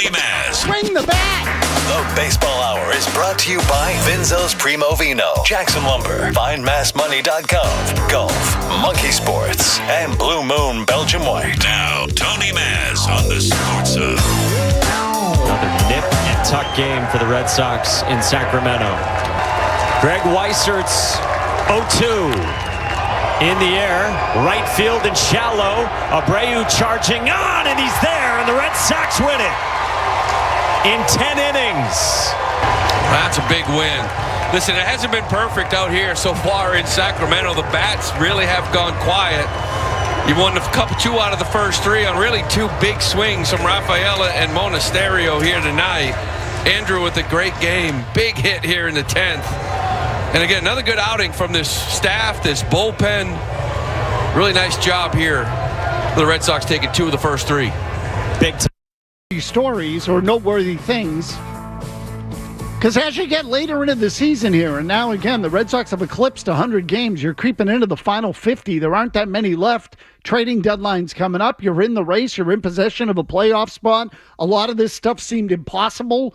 Tony Mazz. Swing the bat! The Baseball Hour is brought to you by Vinzo's Primo Vino, Jackson Lumber, FindMassMoney.com, Golf, Monkey Sports, and Blue Moon Belgium White. Now, Tony Mazz on the Sports Hub. Another nip and tuck game for the Red Sox in Sacramento. Greg Weisert's 0-2. In the air, right field and shallow. Abreu charging on, and he's there, and the Red Sox win it in 10 innings. That's a big win. Listen, it hasn't been perfect out here so far in Sacramento. The bats really have gone quiet. You won two out of the first three on really two big swings from Rafaela and Monasterio here tonight. Andrew with a great game. Big hit here in the 10th. And again, another good outing from this staff, this bullpen. Really nice job here for the Red Sox taking two of the first three. Big time. Stories or noteworthy things. Because as you get later into the season here, and now again, the Red Sox have eclipsed 100 games. You're creeping into the final 50. There aren't that many left. Trading deadline's coming up. You're in the race. You're in possession of a playoff spot. A lot of this stuff seemed impossible.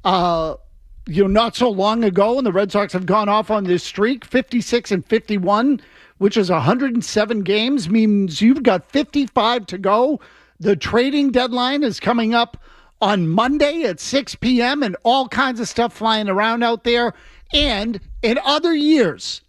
Not so long ago, and the Red Sox have gone off on this streak, 56-51, which is 107 games, means you've got 55 to go. The trading deadline is coming up on Monday at 6 p.m. and all kinds of stuff flying around out there. And in other years,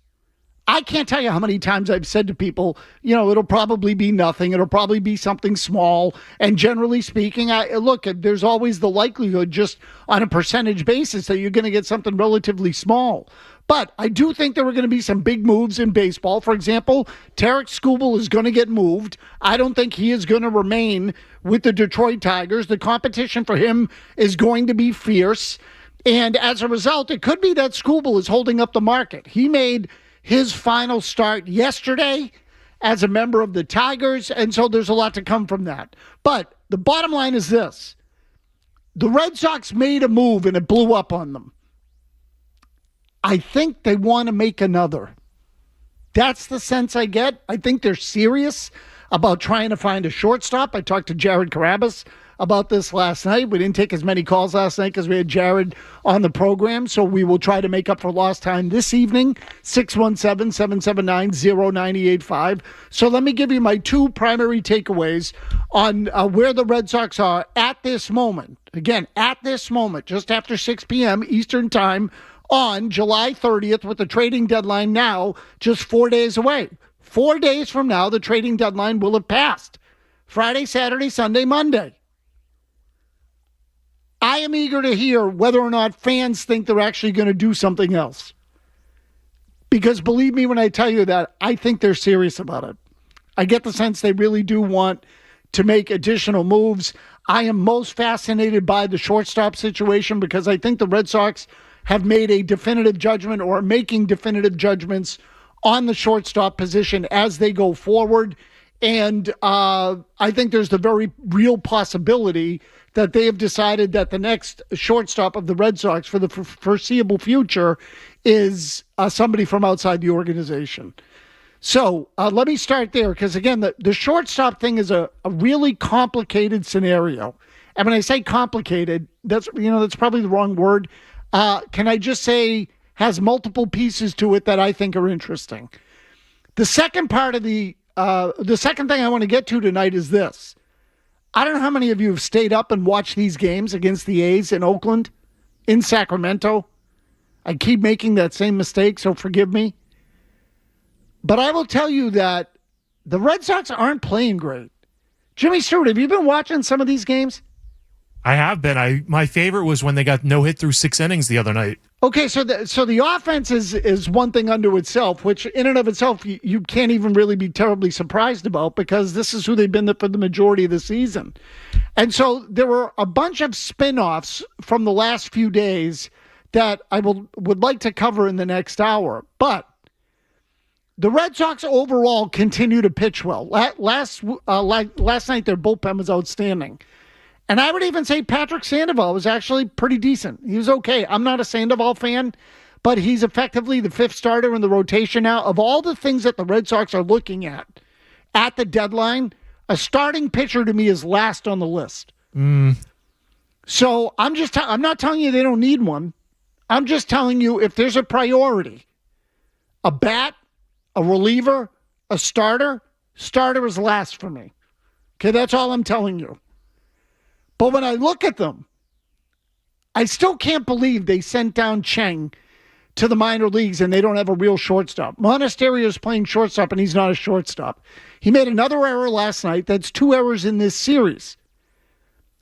I can't tell you how many times I've said to people, it'll probably be nothing. It'll probably be something small. And generally speaking, there's always the likelihood just on a percentage basis that you're going to get something relatively small. But I do think there are going to be some big moves in baseball. For example, Tarek Skubal is going to get moved. I don't think he is going to remain with the Detroit Tigers. The competition for him is going to be fierce. And as a result, it could be that Skubal is holding up the market. He made his final start yesterday as a member of the Tigers, and so there's a lot to come from that. But the bottom line is this. The Red Sox made a move, and it blew up on them. I think they want to make another. That's the sense I get. I think they're serious about trying to find a shortstop. I talked to Jared Carabas about this last night. We didn't take as many calls last night because we had Jared on the program, so we will try to make up for lost time this evening, 617-779-0985. So let me give you my two primary takeaways on where the Red Sox are at this moment. Again, at this moment, just after 6 p.m. Eastern Time on July 30th, with the trading deadline now just 4 days away. 4 days from now, the trading deadline will have passed. Friday, Saturday, Sunday, Monday. I am eager to hear whether or not fans think they're actually going to do something else. Because believe me when I tell you that, I think they're serious about it. I get the sense they really do want to make additional moves. I am most fascinated by the shortstop situation because I think the Red Sox have made a definitive judgment or are making definitive judgments on the shortstop position as they go forward. And I think there's the very real possibility that they have decided that the next shortstop of the Red Sox for the foreseeable future is somebody from outside the organization. So let me start there because, again, the shortstop thing is a really complicated scenario. And when I say complicated, that's probably the wrong word. Can I just say has multiple pieces to it that I think are interesting. The second part of the second thing I want to get to tonight is this. I don't know how many of you have stayed up and watched these games against the A's in Oakland, in Sacramento. I keep making that same mistake, so forgive me. But I will tell you that the Red Sox aren't playing great. Jimmy Stewart, have you been watching some of these games? I have been. My favorite was when they got no hit through 6 innings the other night. Okay, so the offense is one thing unto itself, which in and of itself you can't even really be terribly surprised about because this is who they've been for the majority of the season. And so there were a bunch of spin-offs from the last few days that I would like to cover in the next hour. But the Red Sox overall continue to pitch well. Last night their bullpen was outstanding. And I would even say Patrick Sandoval was actually pretty decent. He was okay. I'm not a Sandoval fan, but he's effectively the fifth starter in the rotation now. Of all the things that the Red Sox are looking at the deadline, a starting pitcher to me is last on the list. So I'm not telling you they don't need one. I'm just telling you if there's a priority, a bat, a reliever, a starter is last for me. Okay, that's all I'm telling you. But when I look at them, I still can't believe they sent down Cheng to the minor leagues and they don't have a real shortstop. Monasterio is playing shortstop and he's not a shortstop. He made another error last night. That's 2 errors in this series.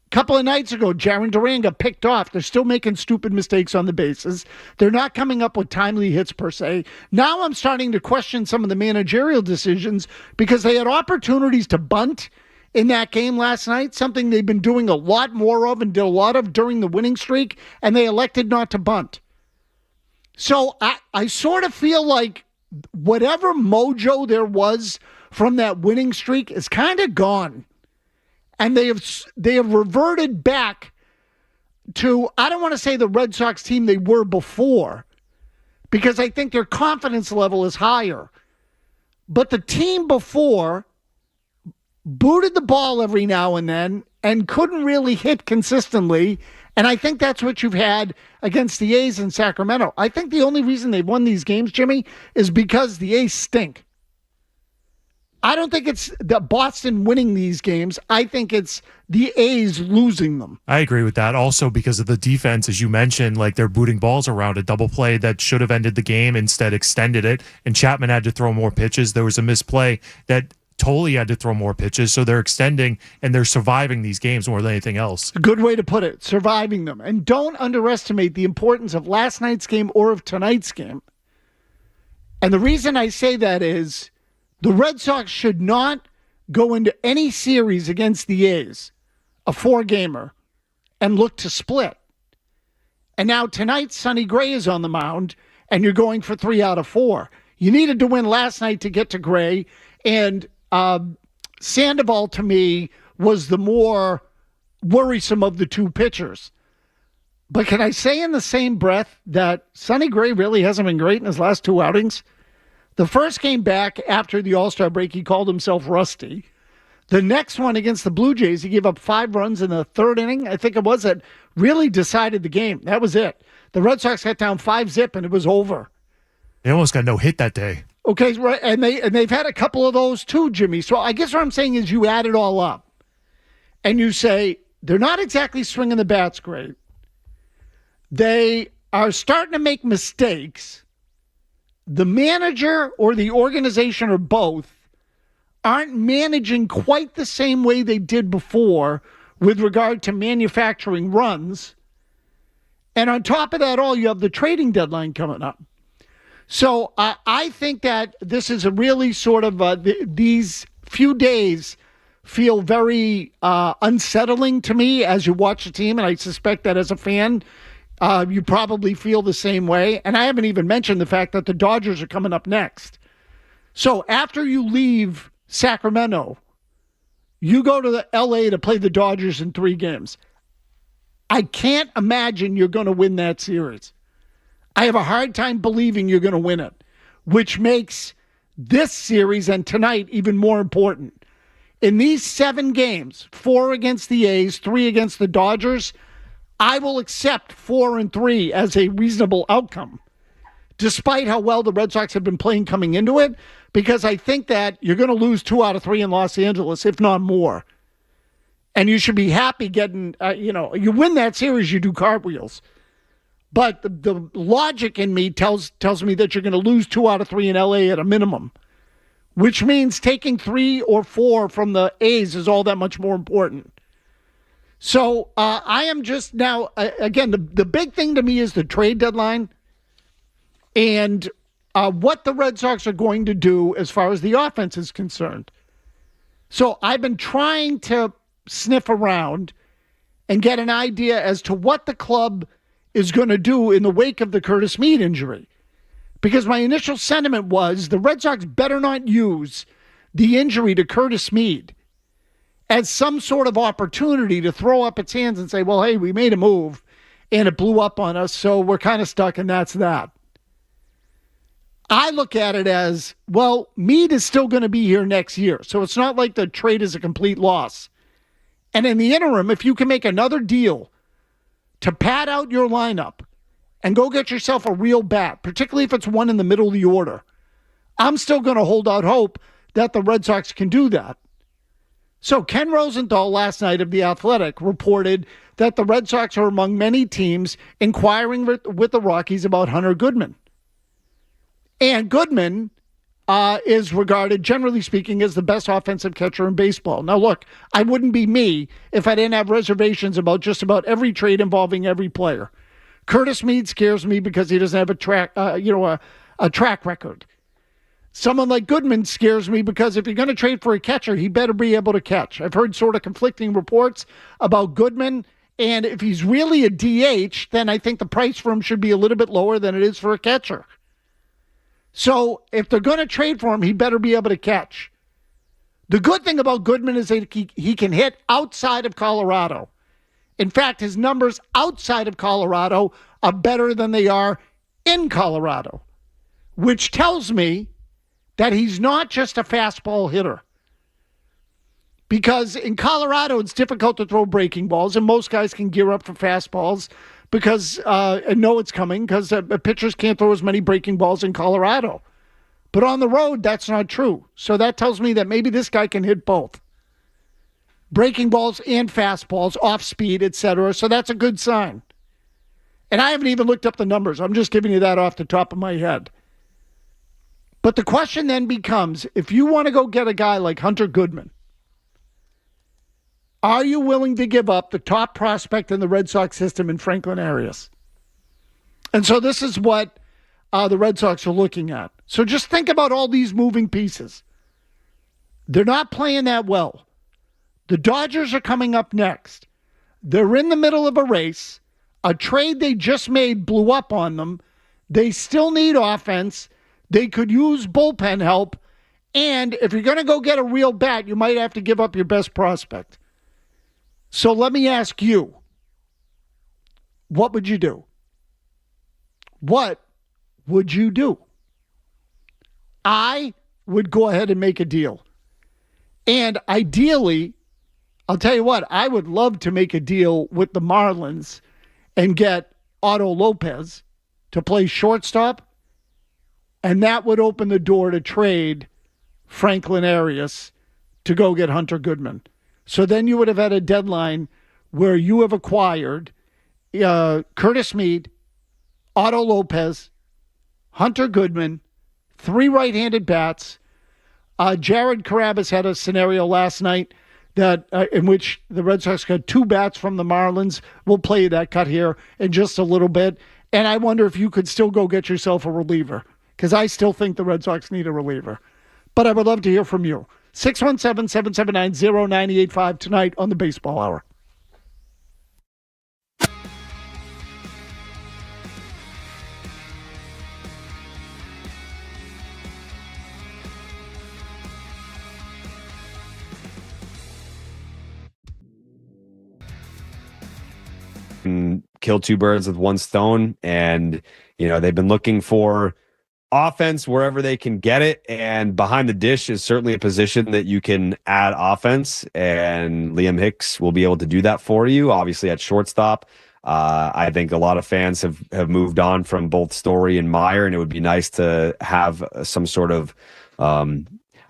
A couple of nights ago, Jaron Duran got picked off. They're still making stupid mistakes on the bases. They're not coming up with timely hits per se. Now I'm starting to question some of the managerial decisions because they had opportunities to bunt in that game last night, something they've been doing a lot more of and did a lot of during the winning streak, and they elected not to bunt. So I sort of feel like whatever mojo there was from that winning streak is kind of gone. And they have reverted back to, I don't want to say the Red Sox team they were before, because I think their confidence level is higher. But the team before booted the ball every now and then and couldn't really hit consistently. And I think that's what you've had against the A's in Sacramento. I think the only reason they've won these games, Jimmy, is because the A's stink. I don't think it's the Boston winning these games. I think it's the A's losing them. I agree with that. Also, because of the defense, as you mentioned, like they're booting balls around a double play that should have ended the game, instead extended it. And Chapman had to throw more pitches. There was a misplay that Tolley had to throw more pitches. So they're extending and they're surviving these games more than anything else. A good way to put it, surviving them. And don't underestimate the importance of last night's game or of tonight's game. And the reason I say that is the Red Sox should not go into any series against the A's, a 4-gamer, and look to split. And now tonight, Sonny Gray is on the mound, and you're going for 3 out of 4. You needed to win last night to get to Gray, and Sandoval, to me, was the more worrisome of the two pitchers. But can I say in the same breath that Sonny Gray really hasn't been great in his last 2 outings? The first game back after the All-Star break, he called himself rusty. The next one against the Blue Jays, he gave up 5 runs in the 3rd inning, I think it was, that really decided the game. That was it. The Red Sox got down 5-0, and it was over. They almost got no hit that day. Okay, right, and they've had a couple of those too, Jimmy. So I guess what I'm saying is you add it all up, and you say they're not exactly swinging the bats great. They are starting to make mistakes. The manager or the organization or both aren't managing quite the same way they did before with regard to manufacturing runs. And on top of that all, you have the trading deadline coming up. So I think that this is a really sort of, these few days feel very unsettling to me as you watch the team. And I suspect that as a fan, you probably feel the same way. And I haven't even mentioned the fact that the Dodgers are coming up next. So after you leave Sacramento, you go to the LA to play the Dodgers in 3 games. I can't imagine you're going to win that series. I have a hard time believing you're going to win it, which makes this series and tonight even more important. In these 7 games, 4 against the A's, 3 against the Dodgers, I will accept 4-3 as a reasonable outcome, despite how well the Red Sox have been playing coming into it, because I think that you're going to lose 2 out of 3 in Los Angeles, if not more. And you should be happy getting, you win that series, you do cartwheels. But the logic in me tells me that you're going to lose 2 out of 3 in LA at a minimum, which means taking 3 or 4 from the A's is all that much more important. So I am just now, again, the big thing to me is the trade deadline and what the Red Sox are going to do as far as the offense is concerned. So I've been trying to sniff around and get an idea as to what the club is going to do in the wake of the Curtis Mead injury. Because my initial sentiment was the Red Sox better not use the injury to Curtis Mead as some sort of opportunity to throw up its hands and say, well, hey, we made a move and it blew up on us, so we're kind of stuck and that's that. I look at it as, well, Mead is still going to be here next year, so it's not like the trade is a complete loss. And in the interim, if you can make another deal to pad out your lineup and go get yourself a real bat, particularly if it's one in the middle of the order, I'm still going to hold out hope that the Red Sox can do that. So Ken Rosenthal last night of The Athletic reported that the Red Sox are among many teams inquiring with the Rockies about Hunter Goodman. And Goodman is regarded, generally speaking, as the best offensive catcher in baseball. Now, look, I wouldn't be me if I didn't have reservations about just about every trade involving every player. Curtis Meade scares me because he doesn't have a track record. Someone like Goodman scares me because if you're going to trade for a catcher, he better be able to catch. I've heard sort of conflicting reports about Goodman, and if he's really a DH, then I think the price for him should be a little bit lower than it is for a catcher. So if they're going to trade for him, he better be able to catch. The good thing about Goodman is that he can hit outside of Colorado. In fact, his numbers outside of Colorado are better than they are in Colorado, which tells me that he's not just a fastball hitter. Because in Colorado, it's difficult to throw breaking balls, and most guys can gear up for fastballs because and know it's coming because pitchers can't throw as many breaking balls in Colorado. But on the road, that's not true. So that tells me that maybe this guy can hit both. Breaking balls and fastballs, off speed, etc. So that's a good sign. And I haven't even looked up the numbers. I'm just giving you that off the top of my head. But the question then becomes, if you want to go get a guy like Hunter Goodman, are you willing to give up the top prospect in the Red Sox system in Franklin Arias? And so this is what the Red Sox are looking at. So just think about all these moving pieces. They're not playing that well. The Dodgers are coming up next. They're in the middle of a race. A trade they just made blew up on them. They still need offense. They could use bullpen help. And if you're going to go get a real bat, you might have to give up your best prospect. So let me ask you, what would you do? What would you do? I would go ahead and make a deal. And ideally, I'll tell you what, I would love to make a deal with the Marlins and get Otto Lopez to play shortstop. And that would open the door to trade Franklin Arias to go get Hunter Goodman. So then you would have had a deadline where you have acquired Curtis Meade, Otto Lopez, Hunter Goodman, 3 right-handed bats. Jared Carabas had a scenario last night that in which the Red Sox got 2 bats from the Marlins. We'll play that cut here in just a little bit. And I wonder if you could still go get yourself a reliever, because I still think the Red Sox need a reliever. But I would love to hear from you. 617-779-0985 tonight on the Baseball Hour. And kill 2 birds with 1 stone, and they've been looking for offense wherever they can get it, and behind the dish is certainly a position that you can add offense, and Liam Hicks will be able to do that for you. Obviously at shortstop, I think a lot of fans have moved on from both Story and Meyer, and it would be nice to have some sort of I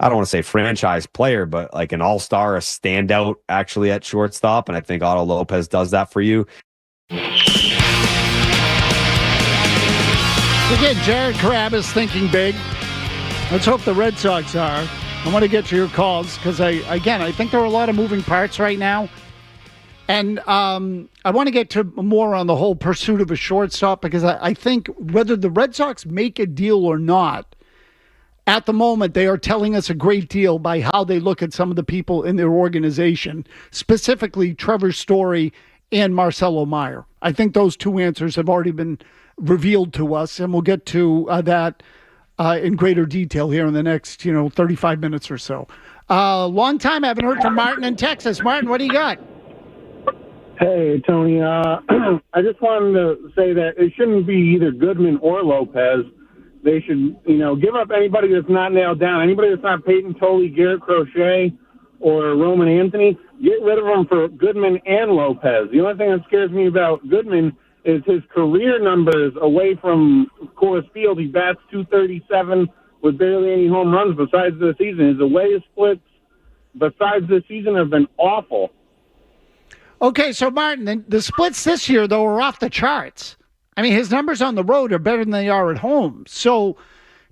don't want to say franchise player, but like an all-star, a standout actually at shortstop, and I think Otto Lopez does that for you. Again, Jared Carabas thinking big. Let's hope the Red Sox are. I want to get to your calls because I think there are a lot of moving parts right now. And I want to get to more on the whole pursuit of a shortstop, because I think whether the Red Sox make a deal or not, at the moment, they are telling us a great deal by how they look at some of the people in their organization, specifically Trevor Story and Marcelo Meyer. I think those 2 answers have already been revealed to us, and we'll get to that in greater detail here in the next 35 minutes or so. Long time I haven't heard from Martin in Texas. Martin, what do you got? Hey, Tony. I just wanted to say that it shouldn't be either Goodman or Lopez. They should, give up anybody that's not nailed down. Anybody that's not Peyton Tolley, Garrett Crochet, or Roman Anthony, get rid of them for Goodman and Lopez. The only thing that scares me about Goodman is his career numbers away from Coors Field. He bats .237 with barely any home runs besides this season. His away splits besides this season have been awful. Okay, so Martin, the splits this year, though, are off the charts. I mean, his numbers on the road are better than they are at home. So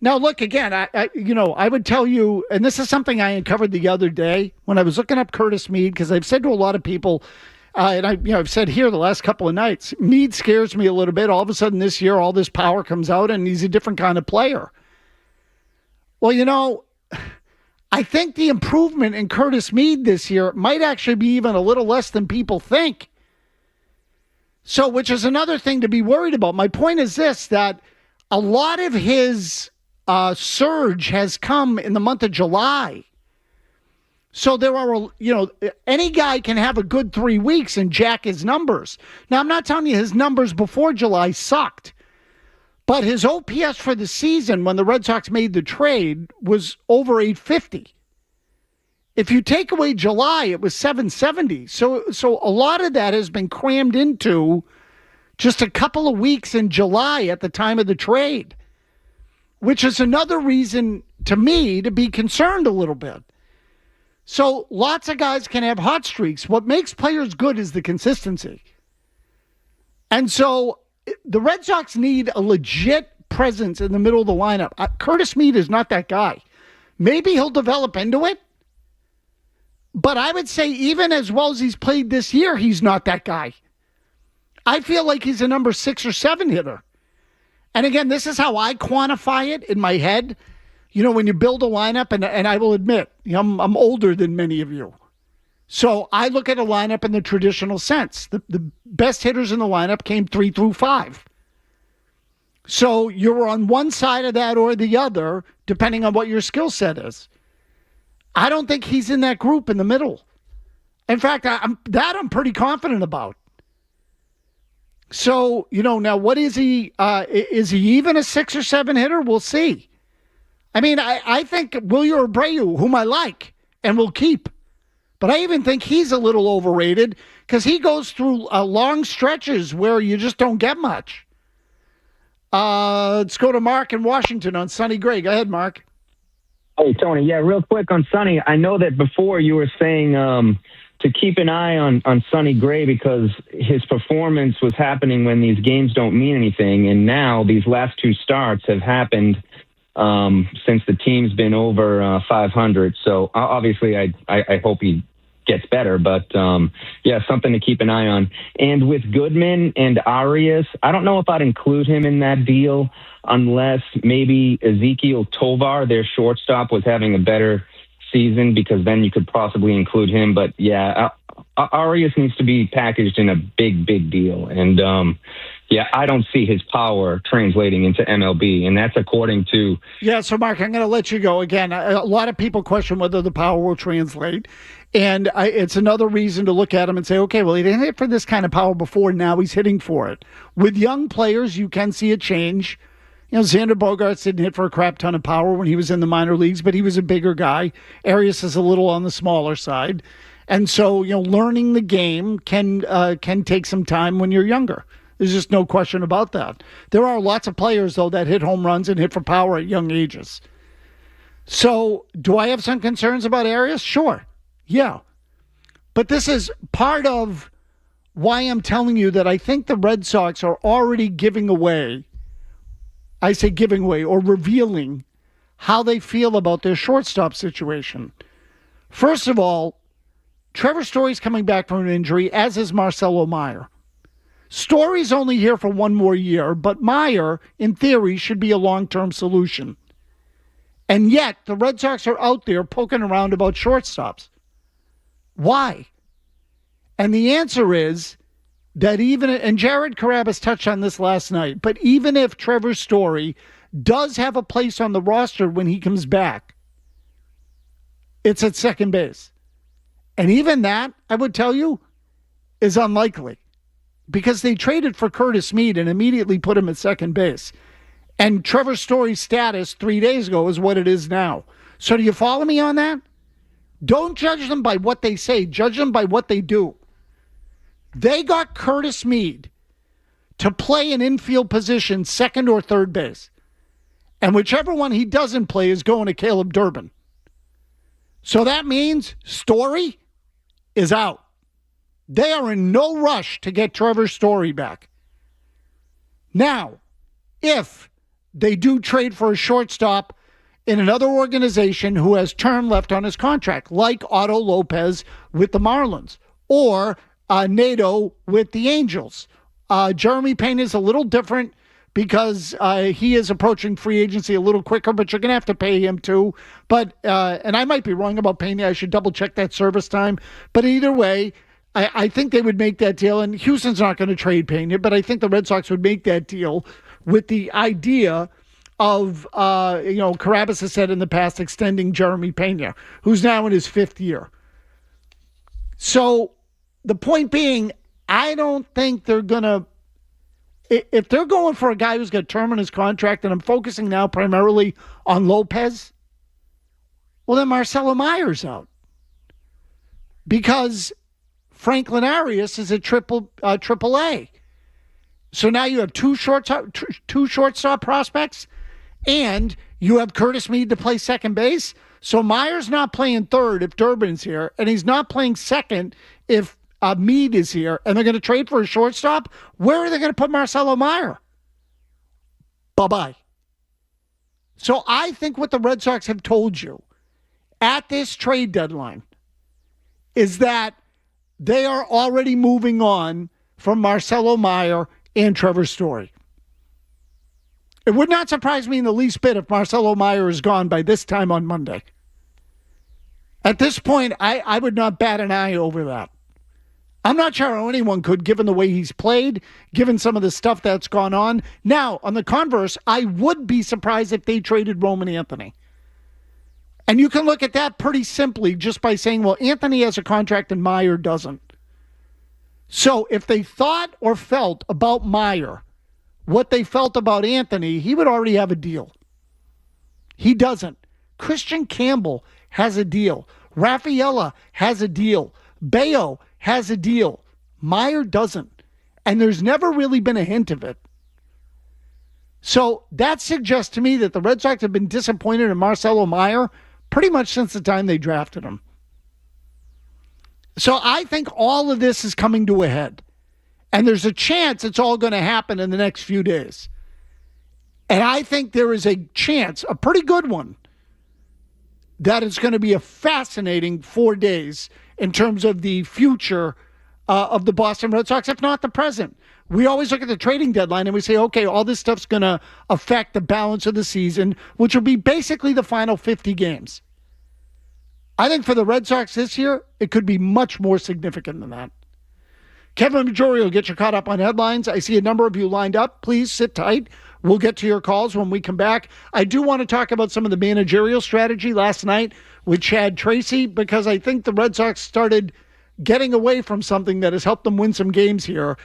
now, look, again, I would tell you, and this is something I uncovered the other day when I was looking up Curtis Mead, because I've said to a lot of people, and I've said here the last couple of nights, Mead scares me a little bit. All of a sudden this year, all this power comes out, and he's a different kind of player. Well, I think the improvement in Curtis Mead this year might actually be even a little less than people think. So, which is another thing to be worried about. My point is this, that a lot of his surge has come in the month of July. So there are, any guy can have a good 3 weeks and jack his numbers. Now, I'm not telling you his numbers before July sucked, but his OPS for the season when the Red Sox made the trade was over 850. If you take away July, it was 770. So a lot of that has been crammed into just a couple of weeks in July at the time of the trade, which is another reason to me to be concerned a little bit. So lots of guys can have hot streaks. What makes players good is the consistency. And so the Red Sox need a legit presence in the middle of the lineup. Curtis Mead is not that guy. Maybe he'll develop into it. But I would say even as well as he's played this year, he's not that guy. I feel like he's a number 6 or 7 hitter. And again, this is how I quantify it in my head. When you build a lineup, and I will admit, I'm older than many of you. So I look at a lineup in the traditional sense. The best hitters in the lineup came 3 through 5. So you're on one side of that or the other, depending on what your skill set is. I don't think he's in that group in the middle. In fact, I'm pretty confident about. So, now what is he? Is he even a 6 or 7 hitter? We'll see. I mean, I think Wilyer Abreu, whom I like and will keep, but I even think he's a little overrated because he goes through long stretches where you just don't get much. Let's go to Mark in Washington on Sonny Gray. Go ahead, Mark. Hey, Tony. Yeah, real quick on Sonny. I know that before you were saying to keep an eye on Sonny Gray because his performance was happening when these games don't mean anything. And now these last 2 starts have happened since the team's been over 500. So obviously I hope he gets better. But, something to keep an eye on. And with Goodman and Arias, I don't know if I'd include him in that deal unless maybe Ezekiel Tovar, their shortstop, was having a better season because then you could possibly include him. But, Arias needs to be packaged in a big, big deal. And, I don't see his power translating into MLB, and that's according to... Yeah, so, Mark, I'm going to let you go. Again, a lot of people question whether the power will translate, and it's another reason to look at him and say, okay, well, he didn't hit for this kind of power before, now he's hitting for it. With young players, you can see a change. Xander Bogaerts didn't hit for a crap ton of power when he was in the minor leagues, but he was a bigger guy. Arias is a little on the smaller side. And so, learning the game can take some time when you're younger. There's just no question about that. There are lots of players, though, that hit home runs and hit for power at young ages. So, do I have some concerns about Arias? Sure. Yeah. But this is part of why I'm telling you that I think the Red Sox are already giving away, I say giving away, or revealing how they feel about their shortstop situation. First of all, Trevor Story's coming back from an injury, as is Marcelo Meyer. Story's only here for 1 more year, but Meyer, in theory, should be a long-term solution. And yet, the Red Sox are out there poking around about shortstops. Why? And the answer is that and Jared Carabas touched on this last night, but even if Trevor Story does have a place on the roster when he comes back, it's at second base. And even that, I would tell you, is unlikely. Because they traded for Curtis Mead and immediately put him at second base. And Trevor Story's status 3 days ago is what it is now. So do you follow me on that? Don't judge them by what they say. Judge them by what they do. They got Curtis Mead to play an infield position, second or third base. And whichever one he doesn't play is going to Caleb Durbin. So that means Story is out. They are in no rush to get Trevor Story back. Now, if they do trade for a shortstop in another organization who has term left on his contract, like Otto Lopez with the Marlins or Nato with the Angels. Jeremy Payne is a little different because he is approaching free agency a little quicker, but you're going to have to pay him too. But, and I might be wrong about Payne. I should double check that service time. But either way, I think they would make that deal. And Houston's not going to trade Payne, but I think the Red Sox would make that deal with the idea of, Carabas has said in the past, extending Jeremy Pena, who's now in his 5th year. So the point being, I don't think they're going to, if they're going for a guy who's got term in his contract, and I'm focusing now primarily on Lopez, well, then Marcelo Meyer's out. Because Franklin Arias is a triple A. So now you have two shortstop prospects, and you have Curtis Mead to play second base. So Meyer's not playing third if Durbin's here, and he's not playing second if Mead is here, and they're going to trade for a shortstop. Where are they going to put Marcelo Meyer? Bye-bye. So I think what the Red Sox have told you at this trade deadline is that they are already moving on from Marcelo Meyer and Trevor Story. It would not surprise me in the least bit if Marcelo Meyer is gone by this time on Monday. At this point, I would not bat an eye over that. I'm not sure how anyone could, given the way he's played, given some of the stuff that's gone on. Now, on the converse, I would be surprised if they traded Roman Anthony. And you can look at that pretty simply just by saying, well, Anthony has a contract and Meyer doesn't. So if they thought or felt about Meyer what they felt about Anthony, he would already have a deal. He doesn't. Christian Campbell has a deal. Rafaela has a deal. Bayo has a deal. Meyer doesn't. And there's never really been a hint of it. So that suggests to me that the Red Sox have been disappointed in Marcelo Meyer pretty much since the time they drafted him. So I think all of this is coming to a head. And there's a chance it's all going to happen in the next few days. And I think there is a chance, a pretty good one, that it's going to be a fascinating 4 days in terms of the future of the Boston Red Sox, if not the present. We always look at the trading deadline and we say, okay, all this stuff's going to affect the balance of the season, which will be basically the final 50 games. I think for the Red Sox this year, it could be much more significant than that. Kevin Majori will get you caught up on headlines. I see a number of you lined up. Please sit tight. We'll get to your calls when we come back. I do want to talk about some of the managerial strategy last night with Chad Tracy, because I think the Red Sox started getting away from something that has helped them win some games here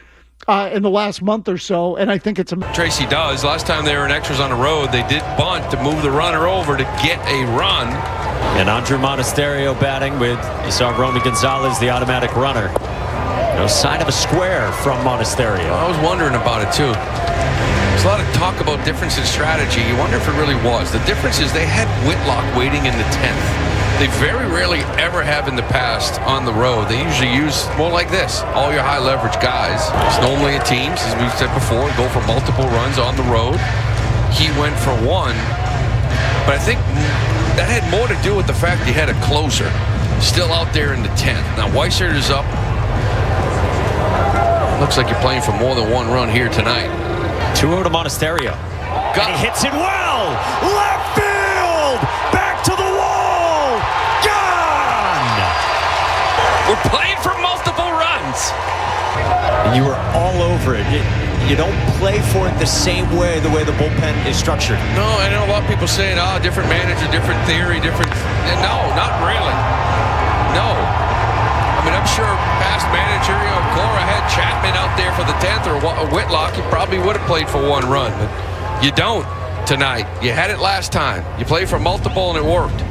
in the last month or so, and I think it's Tracy does. Last time they were in extras on the road, they did bunt to move the runner over to get a run. And Andrew Monasterio batting with, you saw Romy Gonzalez, the automatic runner. No sign of a square from Monasterio. I was wondering about it too. There's a lot of talk about difference in strategy. You wonder if it really was. The difference is they had Whitlock waiting in the 10th. They very rarely ever have in the past on the road. They usually use more like this, all your high leverage guys. It's normally a teams, as we said before, go for multiple runs on the road. He went for one, but I think that had more to do with the fact he had a closer still out there in the 10th. Now Weissert is up. Looks like you're playing for more than one run here tonight. 2-0 to Monasterio. And he hits it well. Left field. Back to the wall. Gone. We're playing for multiple runs. And you were all over it. You don't play for it the same way, the way the bullpen is structured. No, I know a lot of people saying, different manager, different theory, different. No, not really. No. I mean, I'm sure past manager, Cora had Chapman out there for the 10th or Whitlock. You probably would have played for one run, but you don't tonight. You had it last time. You played for multiple and it worked.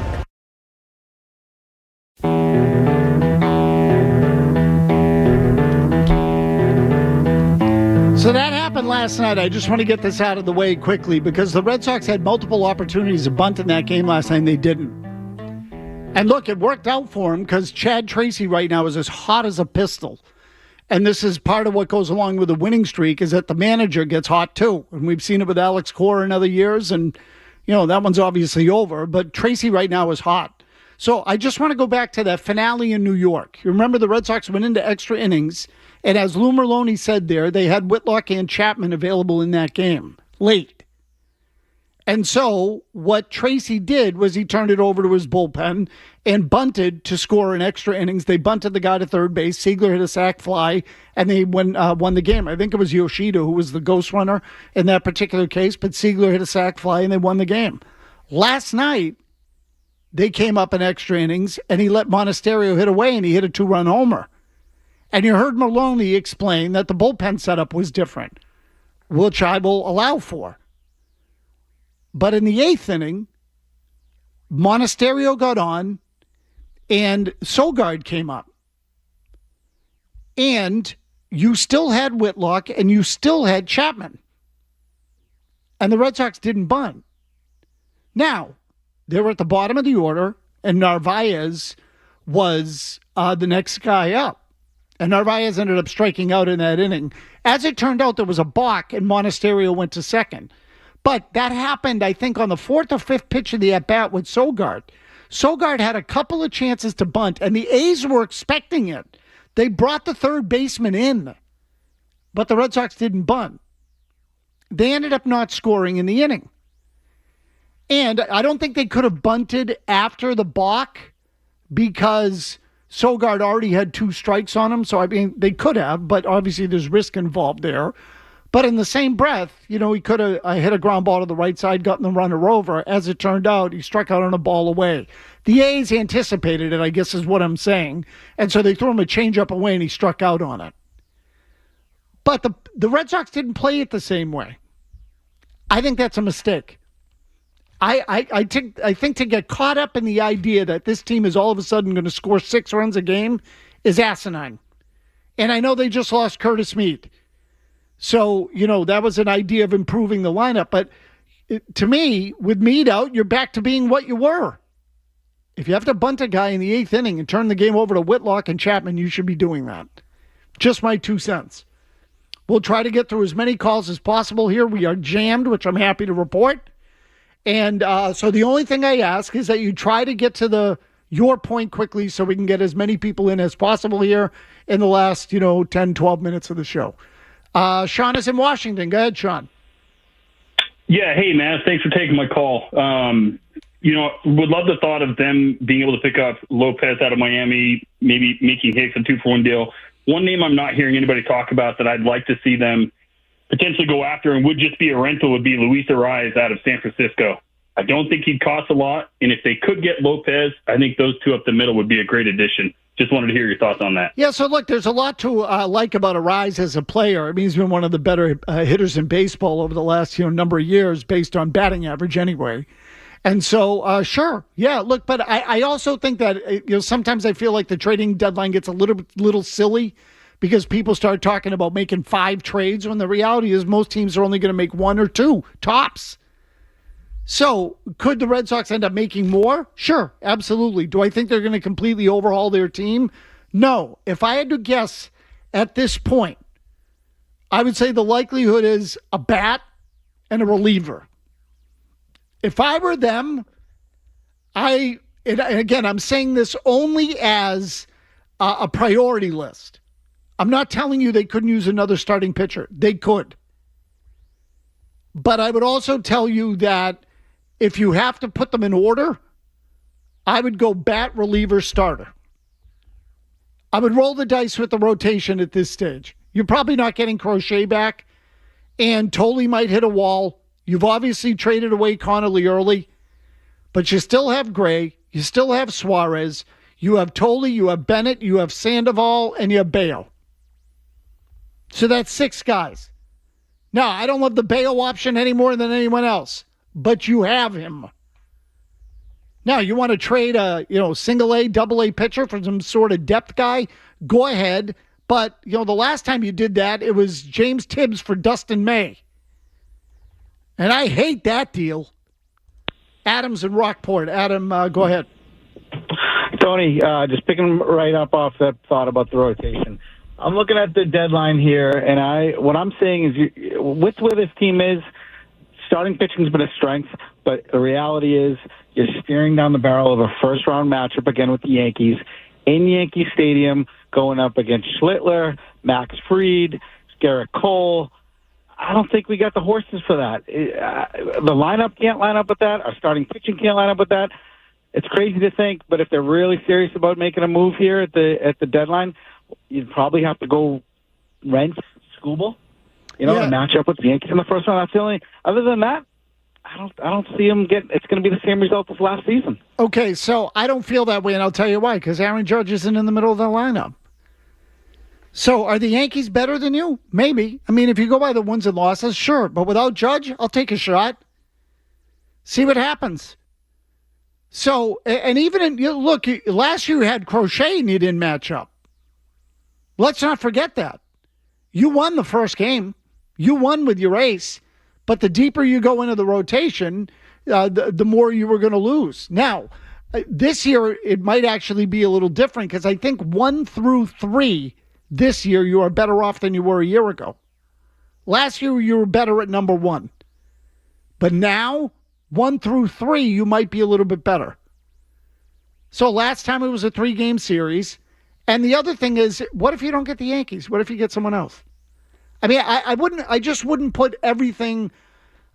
So that happened last night. I just want to get this out of the way quickly because the Red Sox had multiple opportunities to bunt in that game last night and they didn't. And look, it worked out for him because Chad Tracy right now is as hot as a pistol. And this is part of what goes along with the winning streak is that the manager gets hot too. And we've seen it with Alex Cora in other years. And, that one's obviously over. But Tracy right now is hot. So I just want to go back to that finale in New York. You remember the Red Sox went into extra innings. And as Lou Merlone said there, they had Whitlock and Chapman available in that game late. And so what Tracy did was he turned it over to his bullpen and bunted to score in extra innings. They bunted the guy to third base. Siegler hit a sac fly, and they won the game. I think it was Yoshida who was the ghost runner in that particular case, but Siegler hit a sac fly, and they won the game. Last night, they came up in extra innings, and he let Monasterio hit away, and he hit a 2-run homer. And you heard Maloney explain that the bullpen setup was different, which I will allow for. But in the 8th inning, Monasterio got on and Sogard came up. And you still had Whitlock and you still had Chapman. And the Red Sox didn't bunt. Now, they were at the bottom of the order and Narvaez was the next guy up. And Narvaez ended up striking out in that inning. As it turned out, there was a balk and Monasterio went to second. But that happened, I think, on the 4th or 5th pitch of the at-bat with Sogard. Sogard had a couple of chances to bunt, and the A's were expecting it. They brought the third baseman in, but the Red Sox didn't bunt. They ended up not scoring in the inning. And I don't think they could have bunted after the balk because Sogard already had 2 strikes on him. So, I mean, they could have, but obviously there's risk involved there. But in the same breath, he could have hit a ground ball to the right side, gotten the runner over. As it turned out, he struck out on a ball away. The A's anticipated it, I guess is what I'm saying. And so they threw him a changeup away and he struck out on it. But the Red Sox didn't play it the same way. I think that's a mistake. I think to get caught up in the idea that this team is all of a sudden going to score 6 runs a game is asinine. And I know they just lost Curtis Mead. So, that was an idea of improving the lineup. But to me, with Mead out, you're back to being what you were. If you have to bunt a guy in the 8th inning and turn the game over to Whitlock and Chapman, you should be doing that. Just my 2 cents. We'll try to get through as many calls as possible here. We are jammed, which I'm happy to report. And so the only thing I ask is that you try to get to your point quickly so we can get as many people in as possible here in the last, 10, 12 minutes of the show. Sean is in Washington. Go ahead, Sean. Yeah, hey, Mazz, thanks for taking my call. Would love the thought of them being able to pick up Lopez out of Miami, maybe making Hicks a 2-for-1 deal. One name I'm not hearing anybody talk about that I'd like to see them potentially go after and would just be a rental would be Luis Ariz out of San Francisco. I don't think he'd cost a lot, and if they could get Lopez, I think those 2 up the middle would be a great addition. Just wanted to hear your thoughts on that. Yeah, so look, there's a lot to like about Ariz as a player. I mean, he's been one of the better hitters in baseball over the last number of years based on batting average anyway. And so, sure, yeah, look, but I also think that sometimes I feel like the trading deadline gets a little silly because people start talking about making 5 trades when the reality is most teams are only going to make 1 or 2, tops. So, could the Red Sox end up making more? Sure, absolutely. Do I think they're going to completely overhaul their team? No. If I had to guess at this point, I would say the likelihood is a bat and a reliever. If I were them, and again, I'm saying this only as a priority list. I'm not telling you they couldn't use another starting pitcher. They could. But I would also tell you that if you have to put them in order, I would go bat, reliever, starter. I would roll the dice with the rotation at this stage. You're probably not getting Crochet back, and Tolley might hit a wall. You've obviously traded away Connolly early, but you still have Gray, you still have Suarez, you have Tolley, you have Bennett, you have Sandoval, and you have Bayo. So that's 6 guys. Now, I don't love the Bayo option any more than anyone else, but you have him. Now, you want to trade a single A, double A pitcher for some sort of depth guy? Go ahead, But, the last time you did that, it was James Tibbs for Dustin May. And I hate that deal. Adams and Rockport. Adam, go ahead. Tony, just picking right up off that thought about the rotation. I'm looking at the deadline here, and what I'm saying is, with where this team is, starting pitching's been a strength, but the reality is you're staring down the barrel of a first-round matchup again with the Yankees in Yankee Stadium, going up against Schlittler, Max Fried, Garrett Cole. I don't think we got the horses for that. The lineup can't line up with that. Our starting pitching can't line up with that. It's crazy to think, but if they're really serious about making a move here at the deadline, you'd probably have to go rent Skubal, and match up with the Yankees in the first round. That's the only. Other than that, I don't see him get. It's going to be the same result as last season. Okay, so I don't feel that way, and I'll tell you why. Because Aaron Judge isn't in the middle of the lineup. So are the Yankees better than you? Maybe. I mean, if you go by the wins and losses, sure. But without Judge, I'll take a shot. See what happens. So, and even look, last year you had Crochet and you didn't match up. Let's not forget that. You won the first game. You won with your ace. But the deeper you go into the rotation, the more you were going to lose. Now, this year it might actually be a little different because I think 1 through 3 this year you are better off than you were a year ago. Last year you were better at number 1. But now, 1 through 3, you might be a little bit better. So last time it was a 3-game series. And the other thing is, what if you don't get the Yankees? What if you get someone else? I mean, I just wouldn't put everything,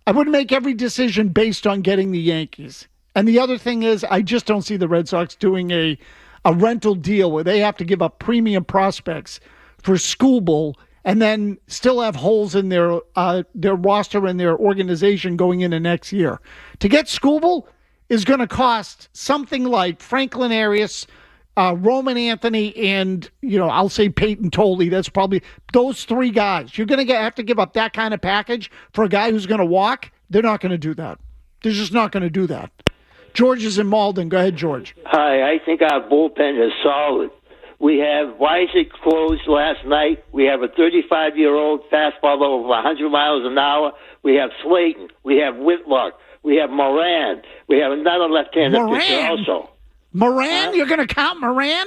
I wouldn't make every decision based on getting the Yankees. And the other thing is, I just don't see the Red Sox doing a rental deal where they have to give up premium prospects for Skubal and then still have holes in their roster and their organization going into next year. To get Skubal is going to cost something like Franklin Arias, Roman Anthony, and, I'll say Peyton Tolley. That's probably those 3 guys. You're going to have to give up that kind of package for a guy who's going to walk. They're not going to do that. They're just not going to do that. George is in Malden. Go ahead, George. Hi, I think our bullpen is solid. We have Weiser closed last night. We have a 35-year-old fastball over 100 miles an hour. We have Slayton. We have Whitlock. We have Moran. We have another left-handed pitcher also. Moran? You're going to count Moran?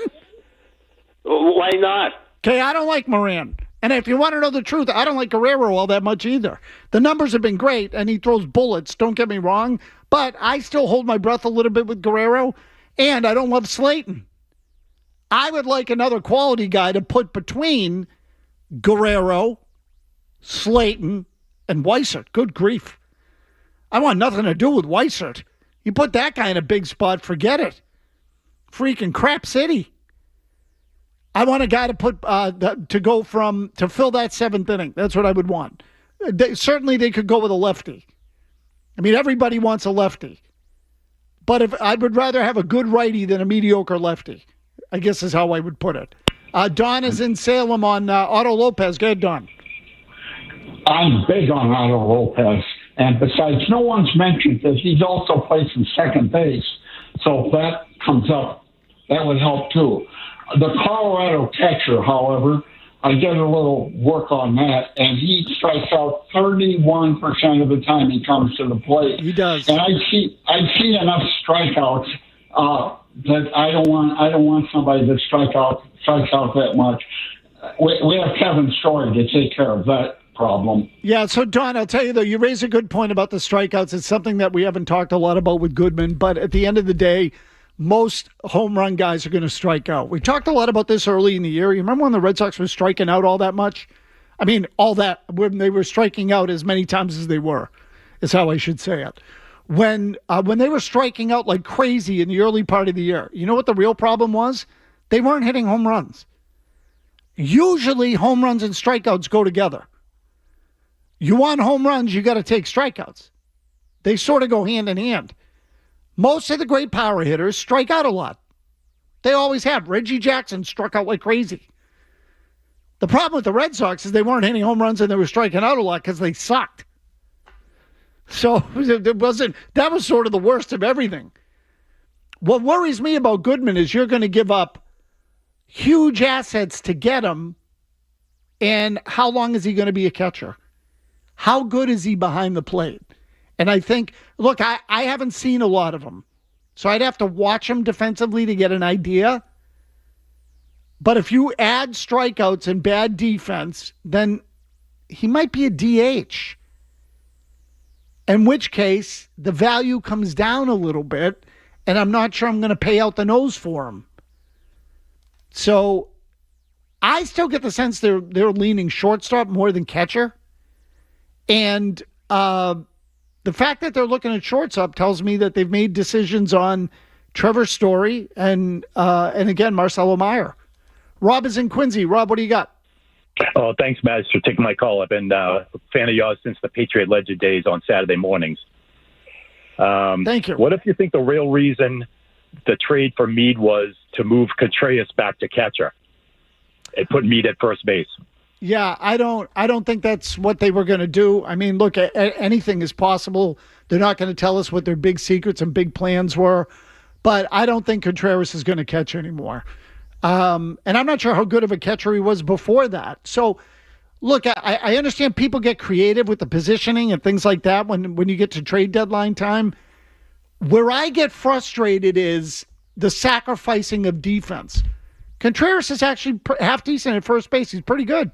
Why not? Okay, I don't like Moran. And if you want to know the truth, I don't like Guerrero all that much either. The numbers have been great, and he throws bullets, don't get me wrong. But I still hold my breath a little bit with Guerrero, and I don't love Slayton. I would like another quality guy to put between Guerrero, Slayton, and Weissert. Good grief. I want nothing to do with Weissert. You put that guy in a big spot, forget it. Freaking crap city. I want a guy to put to fill that 7th inning. That's what I would want. Certainly they could go with a lefty. I mean, everybody wants a lefty. But if I would rather have a good righty than a mediocre lefty, I guess is how I would put it. Don is in Salem on Otto Lopez. Go ahead, Don. I'm big on Otto Lopez. And besides, no one's mentioned that he's also plays in second base. So if that comes up, that would help too. The Colorado catcher, however, I did a little work on that, and he strikes out 31% of the time he comes to the plate. He does. And I've seen enough strikeouts that I don't want somebody that strikes out that much. We have Kevin Story to take care of that problem. Yeah, so Don, I'll tell you though, you raise a good point about the strikeouts. It's something that we haven't talked a lot about with Goodman, but at the end of the day, most home run guys are going to strike out. We talked a lot about this early in the year. You remember when the Red Sox were striking out all that much? I mean, all that, when they were striking out as many times as they were, is how I should say it. When they were striking out like crazy in the early part of the year, you know what the real problem was? They weren't hitting home runs. Usually home runs and strikeouts go together. You want home runs, you got to take strikeouts. They sort of go hand in hand. Most of the great power hitters strike out a lot. They always have. Reggie Jackson struck out like crazy. The problem with the Red Sox is they weren't hitting home runs and they were striking out a lot because they sucked. So that was sort of the worst of everything. What worries me about Goodman is you're going to give up huge assets to get him And how long is he going to be a catcher? How good is he behind the plate? And I think, look, I haven't seen a lot of him. So I'd have to watch him defensively to get an idea. But if you add strikeouts and bad defense, then he might be a DH. In which case, the value comes down a little bit, and I'm not sure I'm going to pay out the nose for him. So I still get the sense they're leaning shortstop more than catcher. And the fact that they're looking at shortstop tells me that they've made decisions on Trevor Story and again, Marcelo Meyer. Rob is in Quincy. Rob, what do you got? Oh, thanks, Mazz, for taking my call. I've been a fan of yours since the Patriot Legend days on Saturday mornings. Thank you. What if you think the real reason the trade for Meade was to move Contreras back to catcher and put Meade at first base? Yeah, I don't think that's what they were going to do. I mean, look, anything is possible. They're not going to tell us what their big secrets and big plans were, but I don't think Contreras is going to catch anymore. And I'm not sure how good of a catcher he was before that. So, look, I understand people get creative with the positioning and things like that when you get to trade deadline time. Where I get frustrated is the sacrificing of defense. Contreras is actually half decent at first base. He's pretty good.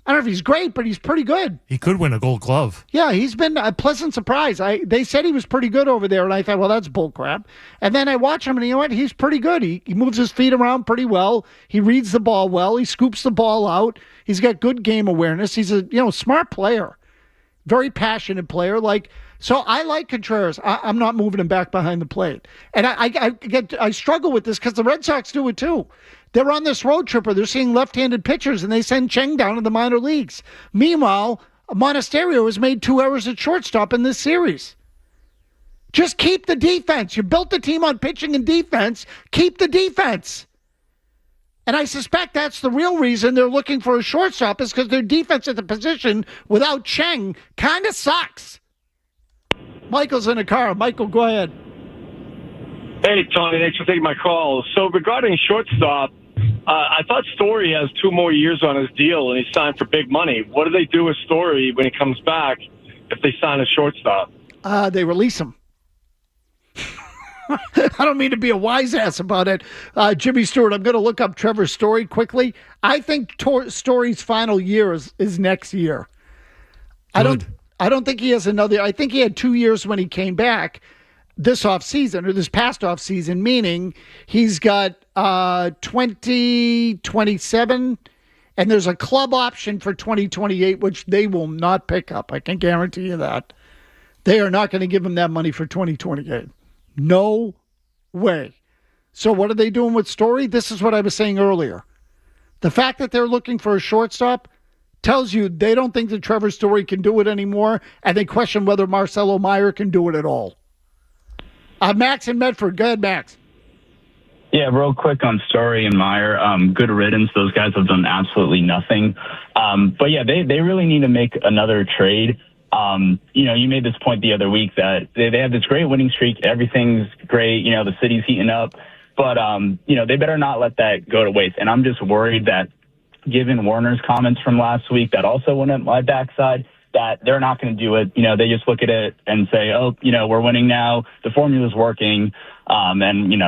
I don't know if he's great, but he's pretty good. He could win a Gold Glove. Yeah, he's been a pleasant surprise. They said he was pretty good over there, and I thought, well, that's bullcrap. And then I watch him, and you know what? He's pretty good. He moves his feet around pretty well. He reads the ball well. He scoops the ball out. He's got good game awareness. He's a smart player, very passionate player. So I like Contreras. I'm not moving him back behind the plate. And I struggle with this because the Red Sox do it too. They're on this road trip where they're seeing left-handed pitchers, and they send Cheng down to the minor leagues. Meanwhile, Monasterio has made 2 errors at shortstop in this series. Just keep the defense. You built the team on pitching and defense. Keep the defense. And I suspect that's the real reason they're looking for a shortstop is because their defense at the position without Cheng kind of sucks. Michael's in a car. Michael, go ahead. Hey, Tony, thanks for taking my call. So regarding shortstop, I thought Story has 2 more years on his deal, and he's signed for big money. What do they do with Story when he comes back if they sign a shortstop? They release him. I don't mean to be a wise ass about it. Jimmy Stewart, I'm going to look up Trevor Story quickly. I think Story's final year is next year. Good. I don't think he has another. I think he had 2 years when he came back this offseason, or this past offseason, meaning he's got 2027, and there's a club option for 2028, which they will not pick up. I can guarantee you that. They are not going to give him that money for 2028. No way. So what are they doing with Story? This is what I was saying earlier. The fact that they're looking for a shortstop tells you they don't think that Trevor Story can do it anymore, and they question whether Marcelo Meyer can do it at all. Max in Medford. Go ahead, Max. Yeah, real quick on Story and Meyer. Good riddance. Those guys have done absolutely nothing. But yeah, they really need to make another trade. You made this point the other week that they have this great winning streak. Everything's great. The city's heating up. But, they better not let that go to waste. And I'm just worried that given Warner's comments from last week that also went at my backside, that they're not going to do it. They just look at it and say, we're winning now. The formula's working. And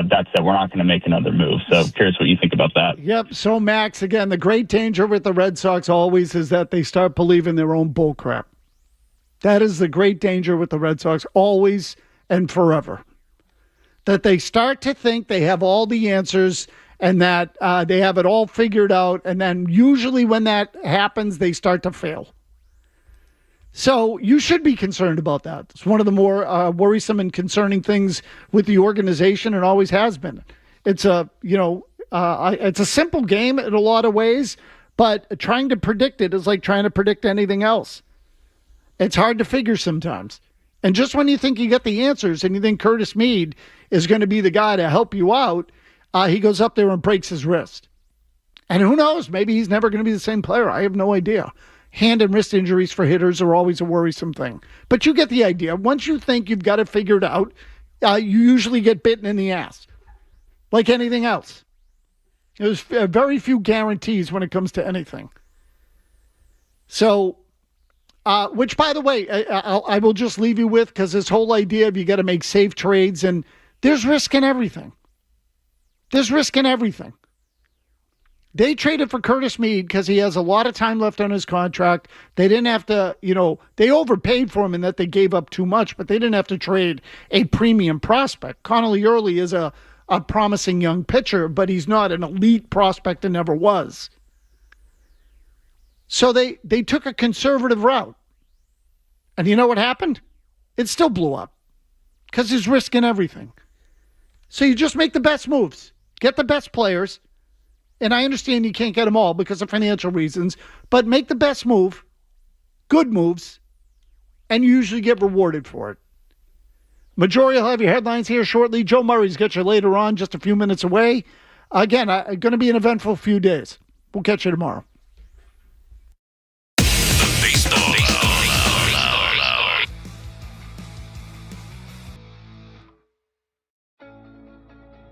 that's it. We're not going to make another move. So curious what you think about that. Yep. So, Max, again, the great danger with the Red Sox always is that they start believing their own bullcrap. That is the great danger with the Red Sox always and forever. That they start to think they have all the answers and that they have it all figured out. And then usually when that happens, they start to fail. So you should be concerned about that. It's one of the more worrisome and concerning things with the organization and always has been. It's it's a simple game in a lot of ways, but trying to predict it is like trying to predict anything else. It's hard to figure sometimes. And just when you think you get the answers and you think Curtis Meade is going to be the guy to help you out, he goes up there and breaks his wrist. And who knows? Maybe he's never going to be the same player. I have no idea. Hand and wrist injuries for hitters are always a worrisome thing. But you get the idea. Once you think you've got it figured out, you usually get bitten in the ass. Like anything else. There's very few guarantees when it comes to anything. So, which, by the way, I will just leave you with, because this whole idea of you got to make safe trades, and there's risk in everything. There's risk in everything. They traded for Curtis Mead because he has a lot of time left on his contract. They didn't have to, they overpaid for him in that they gave up too much, but they didn't have to trade a premium prospect. Connolly Early is a promising young pitcher, but he's not an elite prospect and never was. So they took a conservative route. And you know what happened? It still blew up because there's risk in everything. So you just make the best moves. Get the best players. And I understand you can't get them all because of financial reasons, but make the best move, good moves, and you usually get rewarded for it. Majority will have your headlines here shortly. Joe Murray's got you later on, just a few minutes away. Again, going to be an eventful few days. We'll catch you tomorrow.